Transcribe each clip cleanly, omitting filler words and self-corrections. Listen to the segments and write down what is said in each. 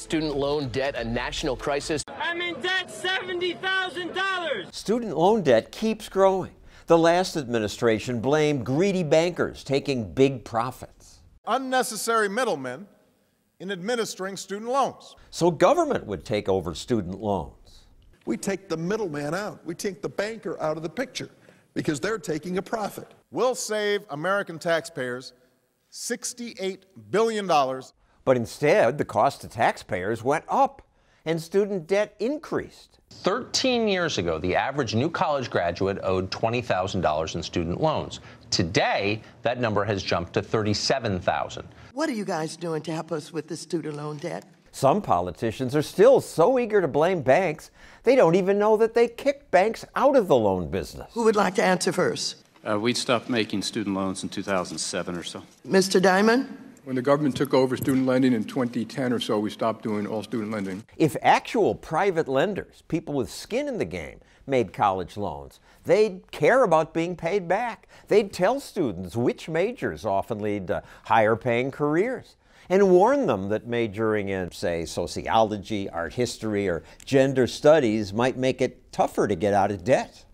student loan debt a national crisis? I'm in debt $70,000. Student loan debt keeps growing. The last administration blamed greedy bankers taking big profits. Unnecessary middlemen in administering student loans. So government would take over student loans. We take the middleman out. We take the banker out of the picture because they're taking a profit. We'll save American taxpayers $68 billion. But instead, the cost to taxpayers went up and student debt increased. 13 years ago, the average new college graduate owed $20,000 in student loans. Today, that number has jumped to $37,000. What are you guys doing to help us with the student loan debt? Some politicians are still so eager to blame banks, they don't even know that they kicked banks out of the loan business. Who would like to answer first? We stopped making student loans in 2007 or so. Mr. Diamond? When the government took over student lending in 2010 or so, we stopped doing all student lending. If actual private lenders, people with skin in the game, made college loans, they'd care about being paid back. They'd tell students which majors often lead to higher paying careers and warn them that majoring in, say, sociology, art history, or gender studies might make it tougher to get out of debt.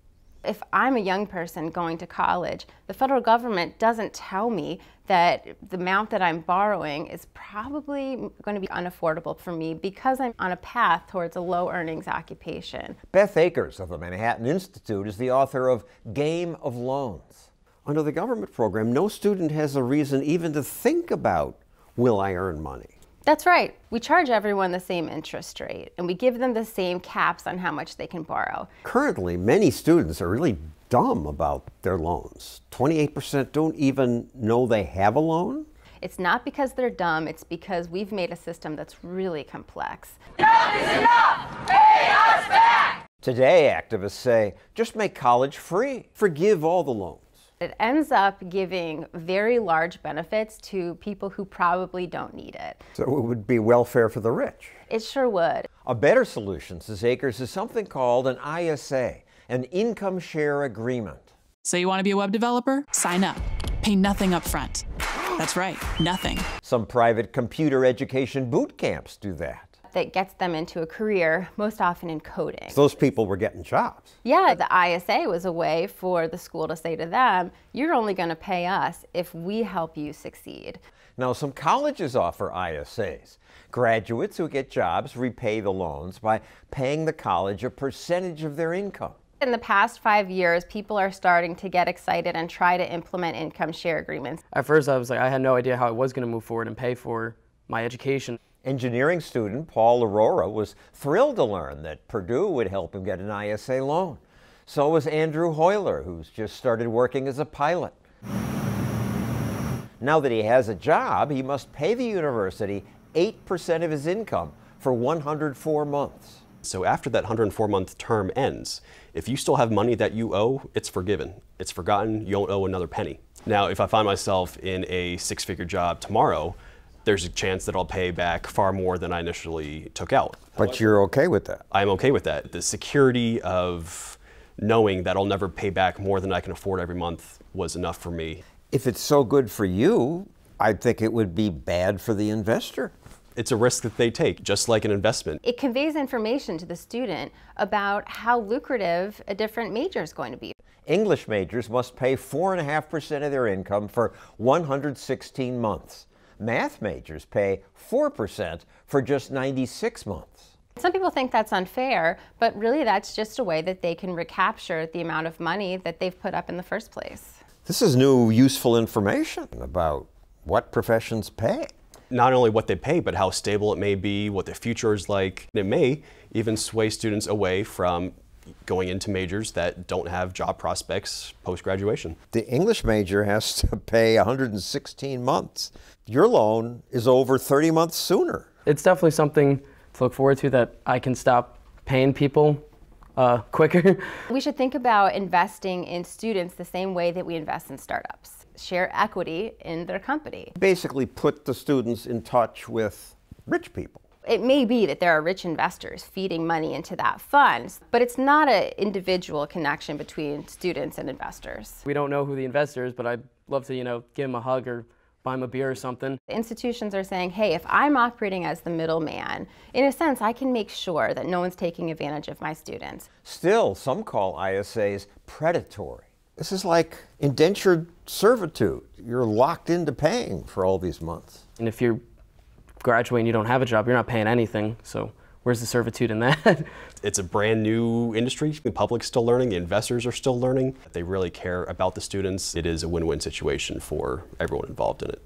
If I'm a young person going to college, the federal government doesn't tell me that the amount that I'm borrowing is probably going to be unaffordable for me because I'm on a path towards a low earnings occupation. Beth Akers of the Manhattan Institute is the author of Game of Loans. Under the government program, no student has a reason even to think about, will I earn money? That's right. We charge everyone the same interest rate, and we give them the same caps on how much they can borrow. Currently, many students are really dumb about their loans. 28% don't even know they have a loan. It's not because they're dumb, it's because we've made a system that's really complex. Enough is enough! Pay us back! Today, activists say, just make college free. Forgive all the loans. It ends up giving very large benefits to people who probably don't need it. So it would be welfare for the rich. It sure would. A better solution, says Akers, is something called an ISA, an income share agreement. So you want to be a web developer? Sign up. Pay nothing up front. That's right, nothing. Some private computer education boot camps do that. That gets them into a career, most often in coding. So those people were getting jobs. Yeah, the ISA was a way for the school to say to them, you're only going to pay us if we help you succeed. Now, some colleges offer ISAs. Graduates who get jobs repay the loans by paying the college a percentage of their income. In the past 5 years, people are starting to get excited and try to implement income share agreements. At first, I had no idea how I was going to move forward and pay for my education. Engineering student Paul Aurora was thrilled to learn that Purdue would help him get an ISA loan. So was Andrew Hoyler, who's just started working as a pilot. Now that he has a job, he must pay the university 8% of his income for 104 months. So after that 104-month term ends, if you still have money that you owe, it's forgiven. It's forgotten, you don't owe another penny. Now, if I find myself in a six-figure job tomorrow, there's a chance that I'll pay back far more than I initially took out. But you're okay with that? I'm okay with that. The security of knowing that I'll never pay back more than I can afford every month was enough for me. If it's so good for you, I think it would be bad for the investor. It's a risk that they take, just like an investment. It conveys information to the student about how lucrative a different major is going to be. English majors must pay 4.5% of their income for 116 months. Math majors pay 4% for just 96 months. Some people think that's unfair, but really that's just a way that they can recapture the amount of money that they've put up in the first place. This is new, useful information about what professions pay. Not only what they pay, but how stable it may be, what the future is like. It may even sway students away from going into majors that don't have job prospects post-graduation. The English major has to pay 116 months. Your loan is over 30 months sooner. It's definitely something to look forward to, that I can stop paying people quicker. We should think about investing in students the same way that we invest in startups. Share equity in their company. Basically put the students in touch with rich people. It may be that there are rich investors feeding money into that fund, but it's not an individual connection between students and investors. We don't know who the investor is, but I'd love to, give him a hug or buy them a beer or something. The institutions are saying, hey, if I'm operating as the middleman, in a sense, I can make sure that no one's taking advantage of my students. Still, some call ISAs predatory. This is like indentured servitude. You're locked into paying for all these months. And if you're graduating and you don't have a job, you're not paying anything. So where's the servitude in that? It's a brand new industry. The public's still learning, the investors are still learning. They really care about the students. It is a win-win situation for everyone involved in it.